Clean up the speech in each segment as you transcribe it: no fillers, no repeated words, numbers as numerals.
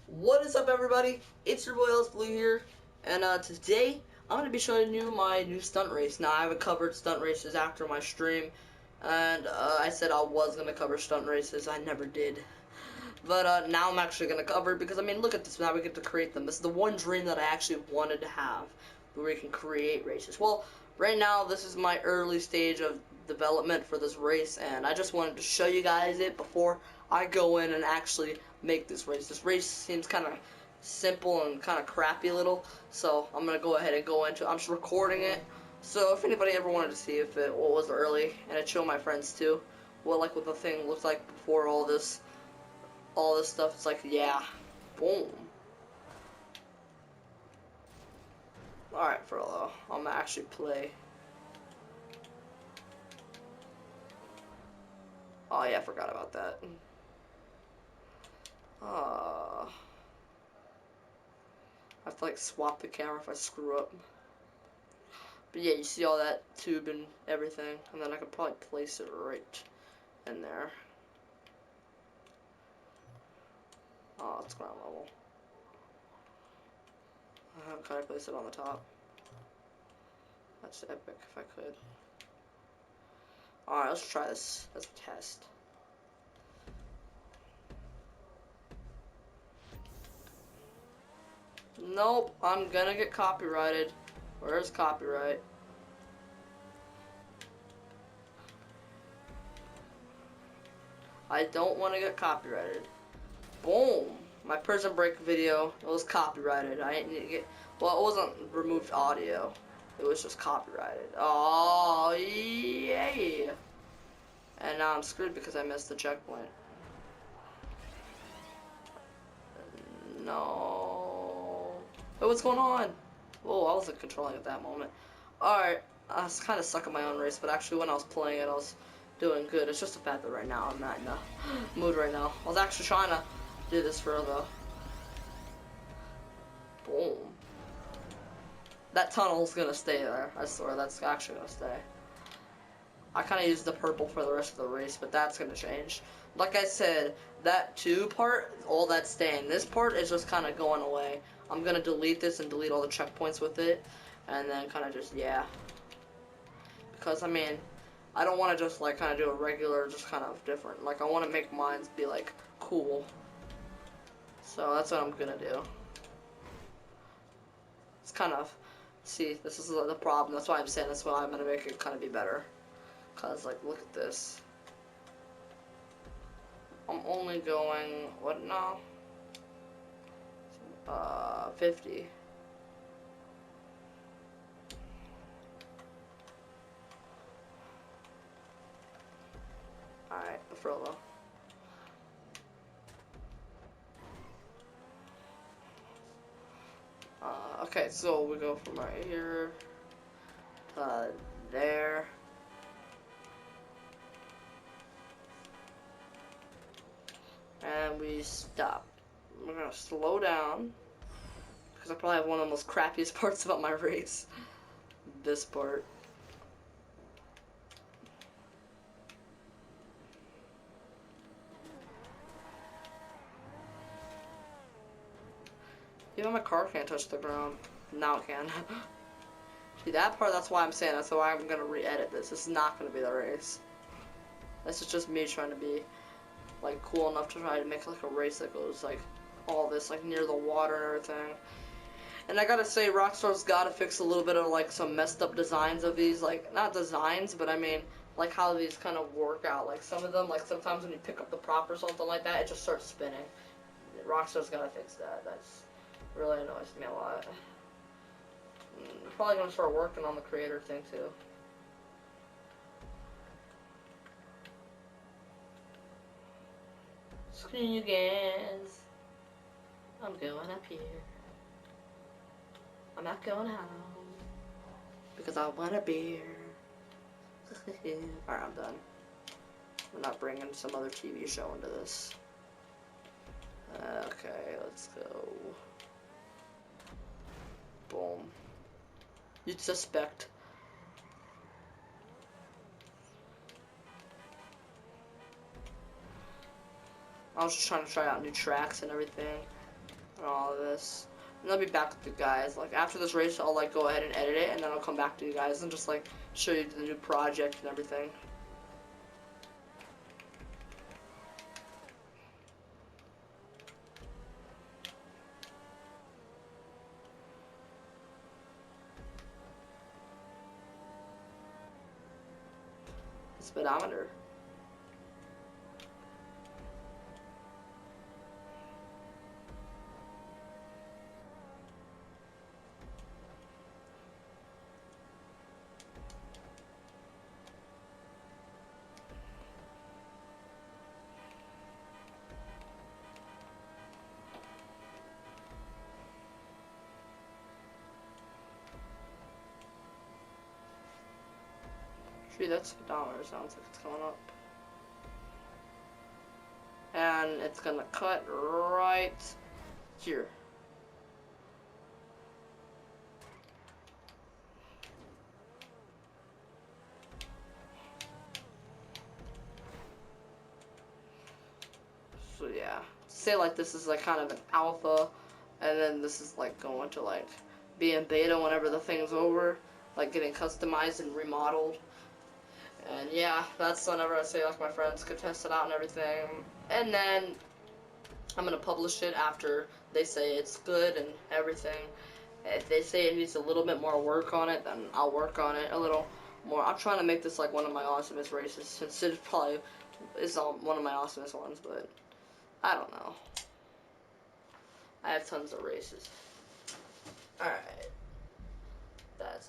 What is up, everybody? It's your boy Lsblue here, and today I'm going to be showing you my new stunt race. Now, I haven't covered stunt races after my stream, and I said I was going to cover stunt races. I never did. But now I'm actually going to cover it because, I mean, look at this. Now we get to create them. This is the one dream that I actually wanted to have, where we can create races. Well, right now, this is my early stage of development for this race, and I just wanted to show you guys it before I go in and actually make this race. This race seems kind of simple and kind of crappy a little, so I'm going to go ahead and go into it. I'm just recording it, so if anybody ever wanted to see if it was early, and I'd show my friends too, what the thing looked like before all this stuff, it's like, yeah, boom. Alright, Frollo, I'm going to actually play. Oh yeah, I forgot about that. I have to like swap the camera if I screw up. But yeah, you see all that tube and everything, and then I could probably place it right in there. Oh, it's ground level. How can I place it on the top? That's epic if I could. Alright, let's try this as a test. Nope, I'm gonna get copyrighted. Where's copyright? I don't want to get copyrighted. Boom! My prison break video, it was copyrighted. I didn't need to get, well, it wasn't removed audio. It was just copyrighted. Oh, yay! And now I'm screwed because I missed the checkpoint. No. Hey, what's going on? Whoa, I wasn't controlling at that moment. Alright, I was kind of suck at my own race, but actually when I was playing it, I was doing good. It's just the fact that right now I'm not in the mood right now. I was actually trying to do this for the... Boom. That tunnel's gonna stay there. I swear, that's actually gonna stay. I kind of used the purple for the rest of the race, but that's gonna change. Like I said, that 2 part, all that's staying. This part is just kind of going away. I'm gonna delete this and delete all the checkpoints with it, and then kind of just, yeah. Because, I mean, I don't want to just, like, kind of do a regular, just kind of different. Like, I want to make mine be, like, cool. So, that's what I'm gonna do. It's kind of, see, this is the problem. That's why I'm saying that's why I'm gonna make it kind of be better. Because, like, look at this. I'm only going, what now? 50. Alright, the Frollo. Okay, so we go from right here to there. And we stop. We're gonna slow down because I probably have one of the most crappiest parts about my race. This part. Even my car can't touch the ground. Now it can. See, that part, that's why I'm saying, that's why I'm gonna re-edit this. This is not gonna be the race. This is just me trying to be, like, cool enough to try to make, like, a race that goes, like, all this, like, near the water and everything. And I gotta say, Rockstar's gotta fix a little bit of, like, some messed up designs of these, like, not designs, but I mean, like, how these kind of work out. Like, some of them, like, sometimes when you pick up the prop or something like that, it just starts spinning. Rockstar's gotta fix that. That's really annoys me a lot. I'm probably gonna start working on the creator thing, too. Screw you guys. I'm going up here. I'm not going home because I want a beer. Alright, I'm done. We're not bringing some other TV show into this. Okay, let's go. Boom. You'd suspect. I was just trying to try out new tracks and everything. and all of this. And I'll be back with you guys. Like after this race, I'll like go ahead and edit it, and then I'll come back to you guys and just like show you the new project and everything. Speedometer. Gee, that speedometer sounds like it's going up. And it's gonna cut right here. So yeah, say like this is like kind of an alpha, and then this is like going to like be in beta whenever the thing's over, like getting customized and remodeled. And yeah, that's whenever I say like my friends could test it out and everything. And then I'm gonna publish it after they say it's good and everything. If they say it needs a little bit more work on it, then I'll work on it a little more. I'm trying to make this like one of my awesomest races, since it probably is one of my awesomest ones, but I don't know. I have tons of races. Alright.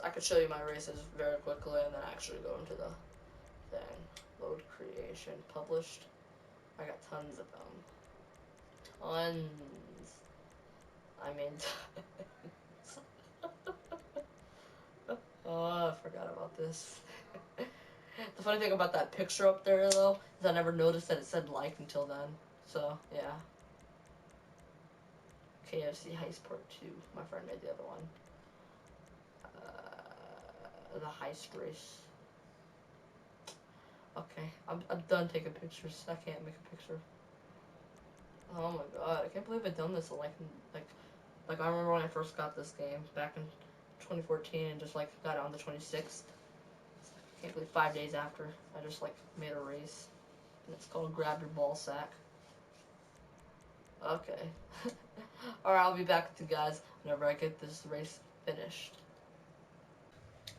I could show you my races very quickly and then actually go into the thing. Load creation, published. I got tons of them. Tons. I mean, oh, I forgot about this. The funny thing about that picture up there, though, is I never noticed that it said like until then. So, yeah. KFC Heist Part 2. My friend made the other one. The Heist Race. Okay, I'm done taking pictures. I can't make a picture. Oh my god, I can't believe I've done this like I remember when I first got this game back in 2014 and just like got it on the 26th. I can't believe 5 days after I just like made a race. And it's called Grab Your Ball Sack. Okay. Alright, I'll be back with you guys whenever I get this race finished.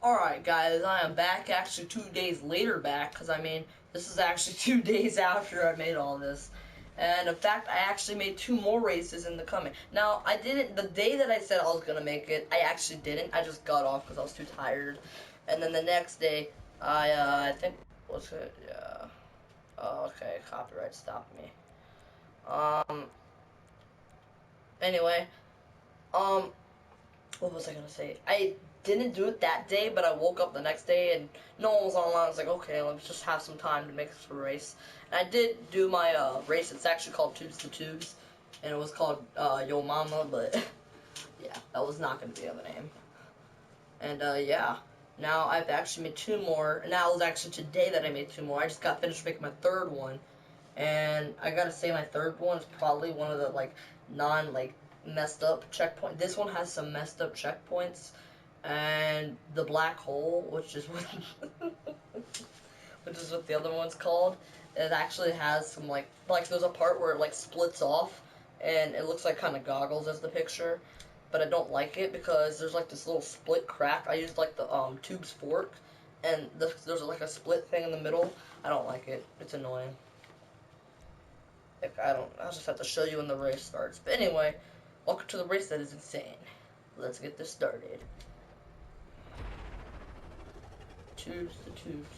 Alright guys, I am back, actually 2 days later back, because I mean, this is actually 2 days after I made all this. And in fact, I actually made 2 more races in the coming. Now, I didn't, the day that I said I was going to make it, I actually didn't. I just got off because I was too tired. And then the next day, I think, what's it, yeah. Oh, okay, copyright stopped me. Anyway, what was I gonna say? I didn't do it that day, but I woke up the next day and no one was online. I was like, okay, let's just have some time to make this a race. And I did do my race. It's actually called Tubes to Tubes, and it was called Yo Mama, but yeah, that was not gonna be the name. And yeah, now I've actually made 2 more. And now it was actually today that I made 2 more. I just got finished making my 3rd one, and I gotta say my 3rd one is probably one of the like messed up checkpoint. This one has some messed up checkpoints, and the black hole, which is what which is what the other one's called, it actually has some like there's a part where it like splits off, and it looks like kind of goggles as the picture, but I don't like it because there's like this little split crack. I used like the tube's fork, and there's like a split thing in the middle. I don't like it. It's annoying. Like, I'll just have to show you when the race starts. But anyway, welcome to the race that is insane. Let's get this started. Tubes to tubes.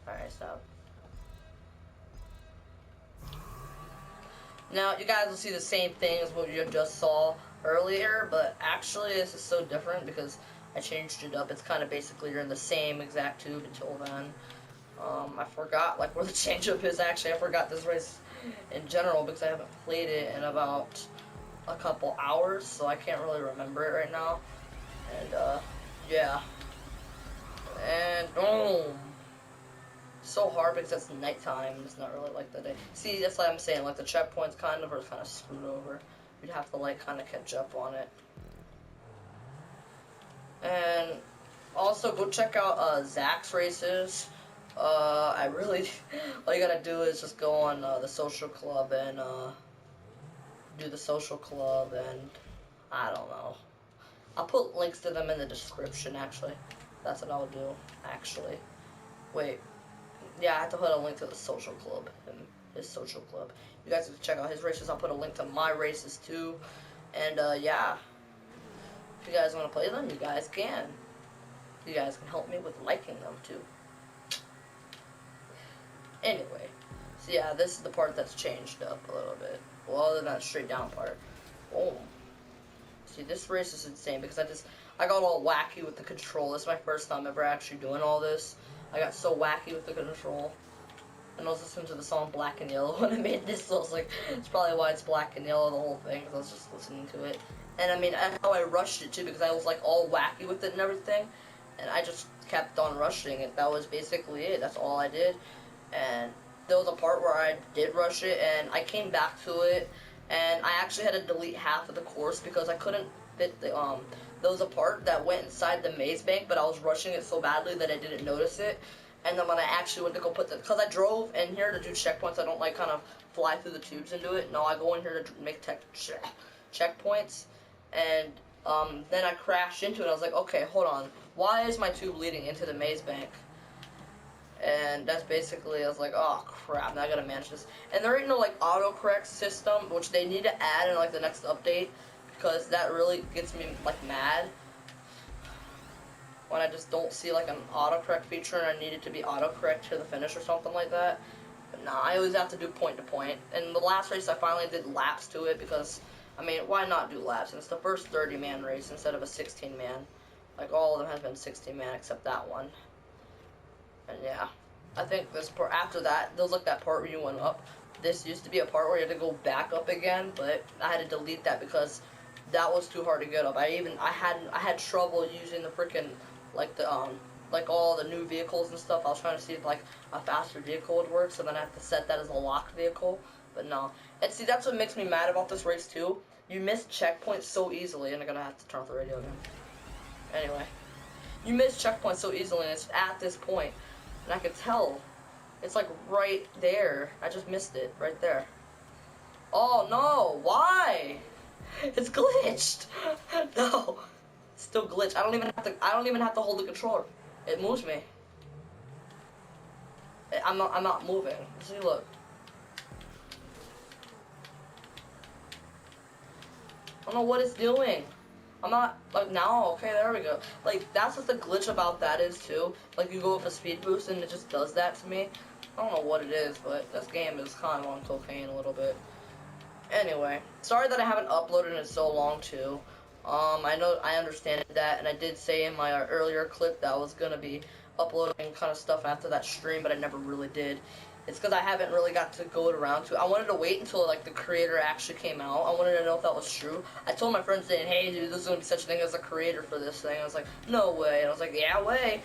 Alright, stop. Now, you guys will see the same thing as what you just saw earlier, but actually this is so different because I changed it up. It's kind of basically you're in the same exact tube until then. I forgot like where the change up is actually. I forgot this race in general because I haven't played it in about a couple hours, so I can't really remember it right now. And yeah. And boom. so hard because it's nighttime. It's not really like the day. See, that's like I'm saying, like the checkpoints kind of are kind of screwed over. You'd have to like kind of catch up on it. And also go check out Zach's races. I really, all you gotta do is just go on the social club and do the social club, and I don't know. I'll put links to them in the description. Actually, that's what I'll do. Actually, wait. Yeah, I have to put a link to the social club, his social club. You guys can check out his races. I'll put a link to my races too. And yeah, if you guys want to play them, you guys can. You guys can help me with liking them too. Anyway, so yeah, this is the part that's changed up a little bit. Well, other than that straight down part. Boom. See, this race is insane because I got all wacky with the control. This is my first time ever actually doing all this. I got so wacky with the control. And I was listening to the song Black and Yellow when I made this, so I was like, it's probably why it's Black and Yellow, the whole thing, because I was just listening to it. And I mean, and how I rushed it too, because I was like all wacky with it and everything. And I just kept on rushing it. That was basically it. That's all I did. And there was a part where I did rush it, and I came back to it, and I actually had to delete half of the course because I couldn't fit the, there was a part that went inside the maze bank, but I was rushing it so badly that I didn't notice it. And then when I actually went to go put the, because I drove in here to do checkpoints, I don't like kind of fly through the tubes and do it. No, I go in here to make checkpoints, and then I crashed into it. I was like, okay, hold on, why is my tube leading into the maze bank? And that's basically, I was like, oh crap, now I gotta manage this. And there ain't no like autocorrect system, which they need to add in like the next update, because that really gets me like mad when I just don't see like an autocorrect feature and I need it to be autocorrect to the finish or something like that. But nah, I always have to do point to point. And the last race I finally did laps to it because, I mean, why not do laps? And it's the first 30-man race instead of a 16-man. Like all of them have been 16-man except that one. And yeah, I think this part, after that, there was like that part where you went up. This used to be a part where you had to go back up again, but I had to delete that because that was too hard to get up. I had trouble using the freaking like the like all the new vehicles and stuff. I was trying to see if like a faster vehicle would work, so then I have to set that as a locked vehicle. But no. And see, that's what makes me mad about this race too. You miss checkpoints so easily, and I'm gonna have to turn off the radio again. Anyway, you miss checkpoints so easily, and it's at this point, and I could tell. It's like right there. I just missed it right there. Oh no! Why? It's glitched. No. Still glitch. I don't even have to hold the controller. It moves me. I'm not moving. See, look. I don't know what it's doing. I'm not like now. Okay, there we go. Like that's what the glitch about that is too. Like you go with a speed boost and it just does that to me. I don't know what it is, but this game is kind of on cocaine a little bit. Anyway, sorry that I haven't uploaded in so long too. I understand that, and I did say in my earlier clip that I was gonna be uploading kind of stuff after that stream, but I never really did. It's because I haven't really got to go around to it. I wanted to wait until like the creator actually came out. I wanted to know if that was true. I told my friends saying, "Hey, dude, there's gonna be such a thing as a creator for this thing." I was like, "No way!" And I was like, "Yeah, way."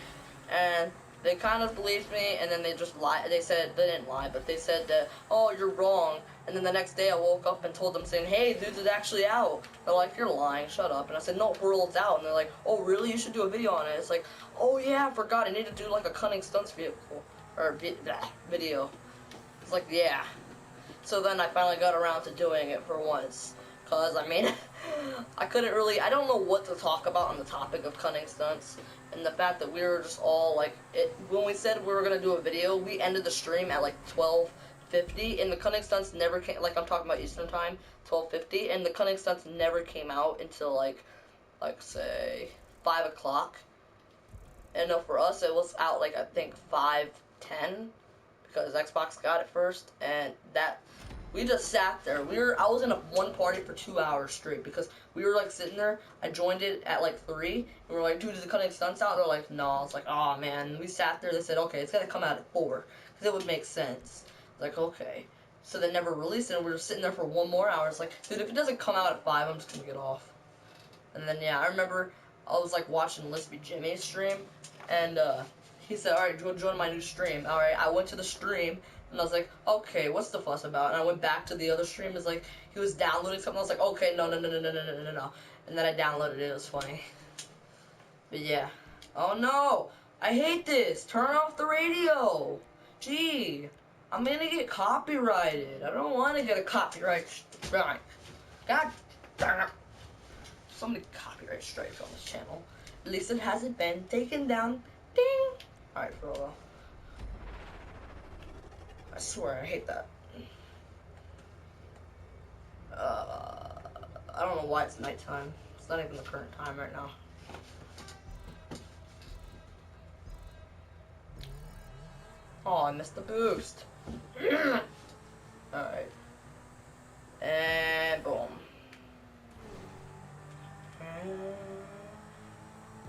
And they kind of believed me, and then they just lied. They said they didn't lie, but they said that, "Oh, you're wrong." And then the next day I woke up and told them saying, "Hey, dude, it's actually out." They're like, "You're lying, shut up." And I said, "No, for real, it's out." And they're like, "Oh, really? You should do a video on it." It's like, "Oh yeah, I forgot. I need to do like a cunning stunts vehicle or video." It's like, yeah. So then I finally got around to doing it for once. Cause I mean, I don't know what to talk about on the topic of cunning stunts. And the fact that we were just all like, when we said we were gonna do a video, we ended the stream at like 12:50, and the cunning stunts never came. Like I'm talking about Eastern time, 12:50, and the cunning stunts never came out until like say 5 o'clock. And no, for us it was out like I think 5:10 because Xbox got it first, and that. We just sat there. I was in one party for 2 hours straight because we were like sitting there. I joined it at like 3. And we were like, "Dude, is the cutting stunts out?" They're like, "No." I was like, "Oh man." And we sat there. They said, "Okay, it's gonna come out at 4 because it would make sense." I was like, "Okay." So they never released it. And we were sitting there for 1 more hour. It's like, dude, if it doesn't come out at 5, I'm just gonna get off. And then yeah, I remember I was like watching Lsblue Jimmy's stream, and he said, alright, join my new stream. Alright, I went to the stream, and I was like, okay, what's the fuss about? And I went back to the other stream. It's like, he was downloading something. I was like, okay, no. And then I downloaded it. It was funny. But yeah. Oh no! I hate this! Turn off the radio! Gee, I'm gonna get copyrighted. I don't want to get a copyright strike. God damn it. So many copyright strikes on this channel. At least it hasn't been taken down. Ding! Alright, for a while. I swear, I hate that. I don't know why it's nighttime. It's not even the current time right now. Oh, I missed the boost. Alright. And boom.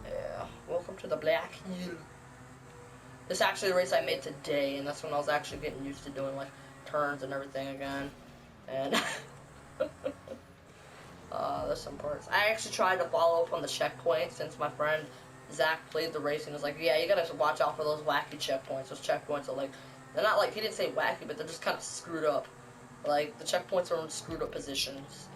Yeah, welcome to the Black Hill. This is actually a race I made today, and that's when I was actually getting used to doing like turns and everything again. And there's some parts. I actually tried to follow up on the checkpoint since my friend Zach played the race and was like, yeah, you gotta watch out for those wacky checkpoints. Those checkpoints are like, they're not like, he didn't say wacky, but they're just kind of screwed up. Like, the checkpoints are in screwed up positions.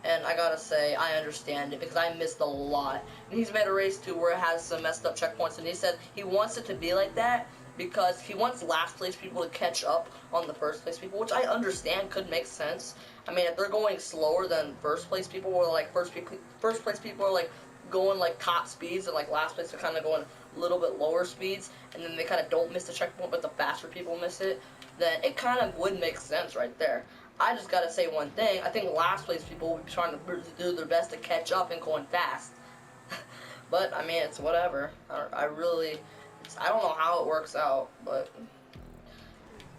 And I gotta say, I understand it because I missed a lot. And he's made a race too where it has some messed up checkpoints, and he said he wants it to be like that because he wants last place people to catch up on the first place people, which I understand could make sense. I mean, if they're going slower than first place people, or like first place people are like going like top speeds, and like last place are kind of going a little bit lower speeds, and then they kind of don't miss the checkpoint, but the faster people miss it, then it kind of would make sense right there. I just gotta say one thing. I think last place people will be trying to do their best to catch up and going fast. But I mean, it's whatever. I really, I don't know how it works out, but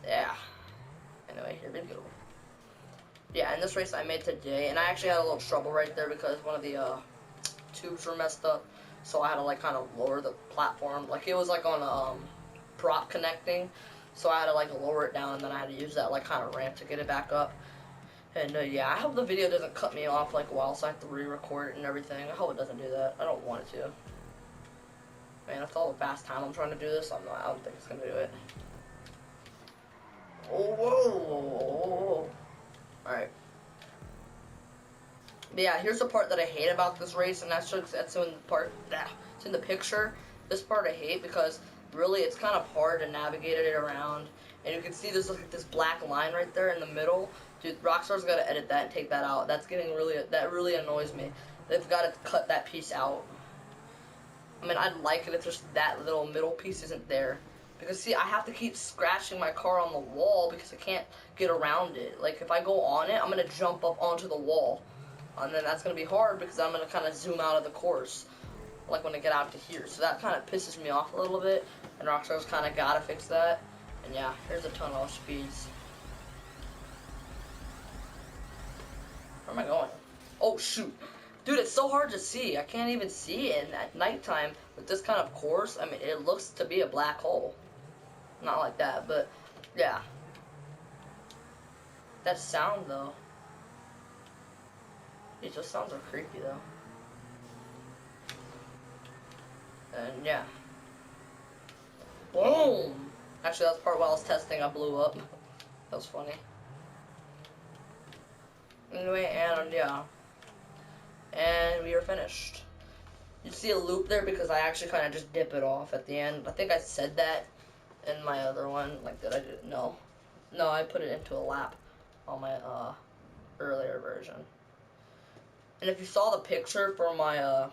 yeah. Anyway, here we go. Yeah, in this race I made today, and I actually had a little trouble right there because one of the tubes were messed up, so I had to like kind of lower the platform. Like it was like on prop connecting. So I had to like lower it down, and then I had to use that like kind of ramp to get it back up. And yeah, I hope the video doesn't cut me off like while so I have to re-record it and everything. I hope it doesn't do that. I don't want it to. Man, after all the fast time I'm trying to do this, I don't think it's gonna do it. Oh, whoa. Alright. But yeah, here's the part that I hate about this race, and that's in the part, it's in the picture. This part I hate because really it's kind of hard to navigate it around. And you can see there's like this black line right there in the middle. Dude, Rockstar's got to edit that and take that out. That really annoys me. They've got to cut that piece out. I mean, I'd like it if just that little middle piece isn't there. Because see, I have to keep scratching my car on the wall because I can't get around it. Like if I go on it, I'm going to jump up onto the wall. And then that's going to be hard because I'm going to kind of zoom out of the course. Like when I get out to here. So that kind of pisses me off a little bit. And Rockstar's kind of got to fix that. And yeah, here's a ton of speeds. Where am I going? Oh shoot. Dude, it's so hard to see. I can't even see it at nighttime with this kind of course. I mean, it looks to be a black hole. Not like that, but yeah. That sound though. Those sounds are creepy though. And yeah. Boom! Actually, that's part while I was testing, I blew up. That was funny. Anyway, and yeah. And we are finished. You see a loop there because I actually kind of just dip it off at the end. I think I said that in my other one. Like, did I do it? No. No, I put it into a lap on my earlier version. And if you saw the picture for my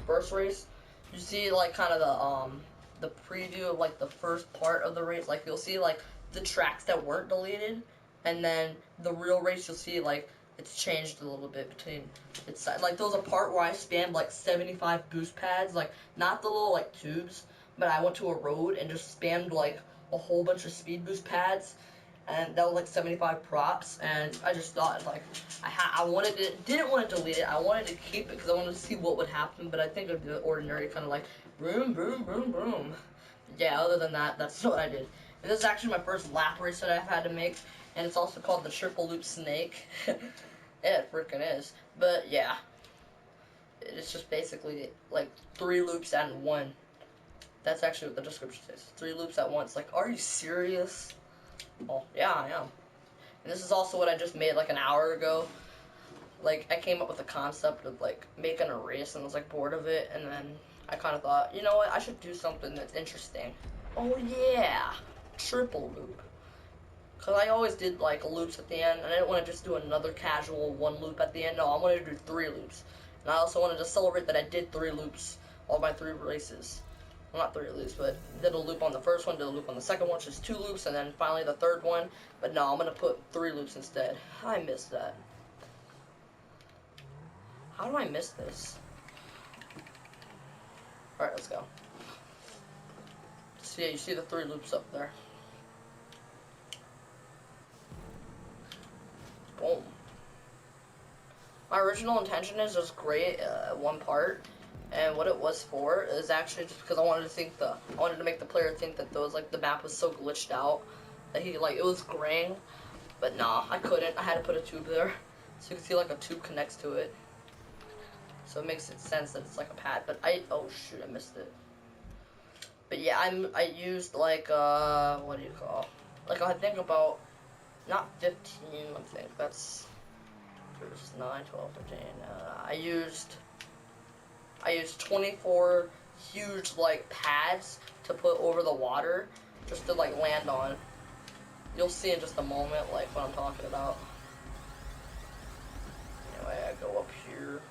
first race, you see like kind of the preview of like the first part of the race. Like you'll see like the tracks that weren't deleted, and then the real race you'll see like it's changed a little bit between its like there was a part where I spammed like 75 boost pads, like not the little like tubes, but I went to a road and just spammed like a whole bunch of speed boost pads, and that was like 75 props, and I just thought like didn't want to delete it. I wanted to keep it because I wanted to see what would happen, but I think of the ordinary kind of like boom, boom, boom, boom. Yeah, other than that, that's what I did. And this is actually my first lap race that I've had to make, and it's also called the Triple Loop Snake. Yeah, it freaking is. But yeah, it's just basically like 3 loops and 1. That's actually what the description says. 3 loops at once. Like, are you serious? Well, yeah, I am. And this is also what I just made like an hour ago. Like, I came up with a concept of like making a race, and I was like bored of it, and then I kind of thought, you know what, I should do something that's interesting. Oh yeah, triple loop. Cause I always did like loops at the end, and I didn't want to just do another casual 1 loop at the end. No, I wanted to do 3 loops, and I also wanted to celebrate that I did 3 loops, all my 3 races. Well, not 3 loops, but did a loop on the first one, did a loop on the second one, which is 2 loops, and then finally the third one. But no, I'm gonna put 3 loops instead. I missed that. How do I miss this? Alright, let's go. So yeah, you see the 3 loops up there. Boom. My original intention is just great one part, and what it was for is actually just because I wanted to make the player think that the map was so glitched out that it was graying, but nah, I couldn't. I had to put a tube there, so you can see like a tube connects to it, so it makes it sense that it's like a pad. But oh shoot, I missed it. But yeah, I used like what do you call? Like I think about not 15. I think that's 9, 12, 13. I used 24 huge like pads to put over the water just to like land on. You'll see in just a moment like what I'm talking about. Anyway, I go up here.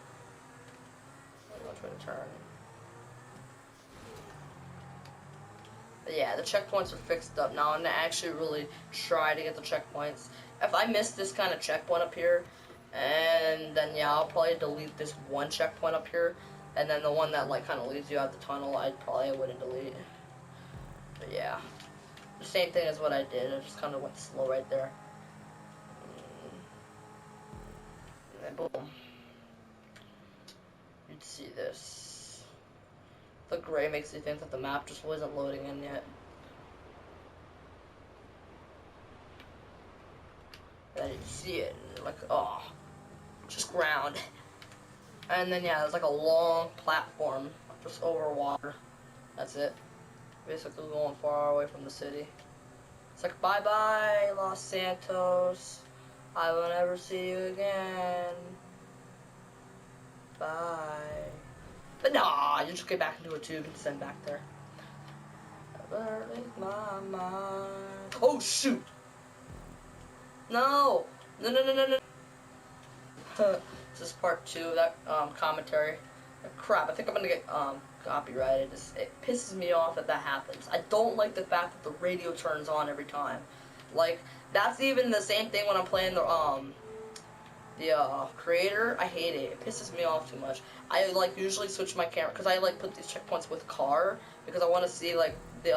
I'm gonna try to turn. But yeah, the checkpoints are fixed up now, and I actually really try to get the checkpoints. If I miss this kind of checkpoint up here, and then yeah, I'll probably delete this one checkpoint up here, and then the one that like kind of leads you out the tunnel, I wouldn't delete. But yeah, the same thing as what I did. I just kind of went slow right there. And then boom, you'd see this. The gray makes you think that the map just wasn't loading in yet. And then you see it, and like, oh, just ground. And then yeah, there's like a long platform just over water. That's it. Basically going far away from the city. It's like, bye bye, Los Santos. I will never see you again. Bye. But nah, you just get back into a tube and send back there. My mind. Oh shoot! No! No. This is part 2 of that commentary. Crap, I think I'm gonna get copyrighted. It pisses me off that happens. I don't like the fact that the radio turns on every time. Like, that's even the same thing when I'm playing the creator. I hate it. It pisses me off too much. I like usually switch my camera because I like put these checkpoints with car because I want to see like the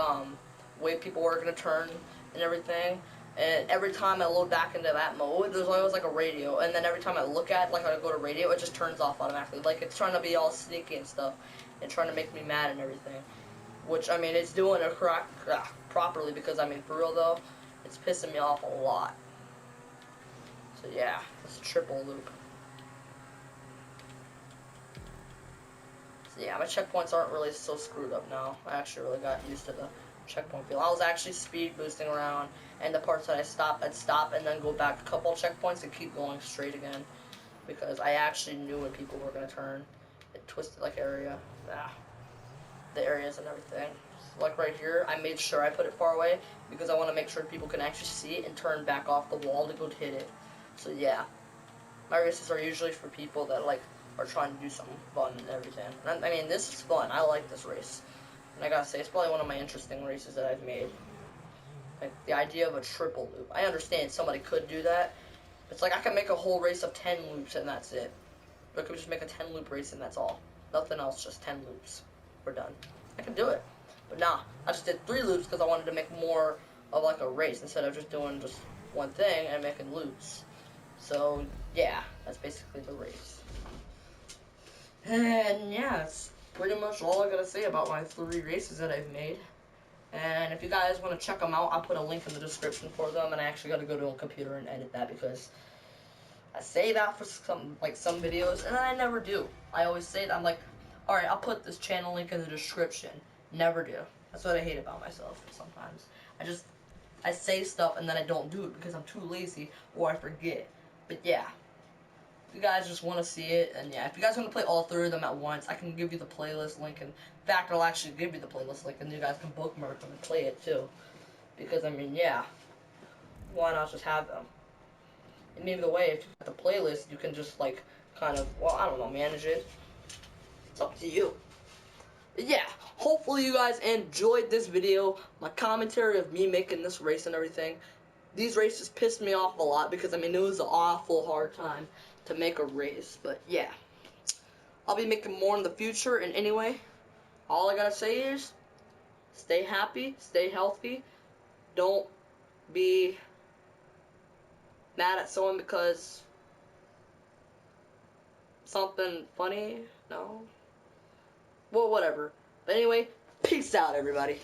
way people are gonna turn and everything. And every time I load back into that mode, there's always like a radio. And then every time I look at it, like I go to radio, it just turns off automatically. Like it's trying to be all sneaky and stuff, and trying to make me mad and everything. Which I mean, it's doing it properly because I mean, for real though, it's pissing me off a lot. So yeah, it's a triple loop. So yeah, my checkpoints aren't really so screwed up now. I actually really got used to the checkpoint feel. I was actually speed boosting around, and the parts that I'd stop and then go back a couple checkpoints and keep going straight again. Because I actually knew when people were going to turn. It twisted like area. The areas and everything. So like right here, I made sure I put it far away because I want to make sure people can actually see it and turn back off the wall to go hit it. So yeah, my races are usually for people that like are trying to do something fun and everything. And I mean, this is fun. I like this race. And I gotta say, it's probably one of my interesting races that I've made. Like, the idea of a triple loop. I understand somebody could do that. It's like I can make a whole race of 10 loops and that's it. Or I could just make a 10 loop race and that's all. Nothing else, just 10 loops. We're done. I can do it. But nah, I just did 3 loops because I wanted to make more of like a race instead of just doing just one thing and making loops. So, yeah, that's basically the race. And yeah, that's pretty much all I gotta say about my 3 races that I've made. And if you guys want to check them out, I'll put a link in the description for them. And I actually got to go to a computer and edit that because I say that for some videos, and then I never do. I always say it. I'm like, alright, I'll put this channel link in the description. Never do. That's what I hate about myself sometimes. I say stuff and then I don't do it because I'm too lazy or I forget. But yeah. If you guys just want to see it, and yeah, if you guys want to play all three of them at once, I can give you the playlist link, and in fact, I'll actually give you the playlist link, and you guys can bookmark them and play it too. Because, I mean, yeah, why not just have them? And either way, if you got the playlist, you can just, like, kind of, well, I don't know, manage it. It's up to you. But yeah, hopefully you guys enjoyed this video, my commentary of me making this race and everything. These races pissed me off a lot because, I mean, it was an awful hard time to make a race. But yeah, I'll be making more in the future. And anyway, all I gotta say is stay happy, stay healthy. Don't be mad at someone because something funny. No. Well, whatever. But anyway, peace out, everybody.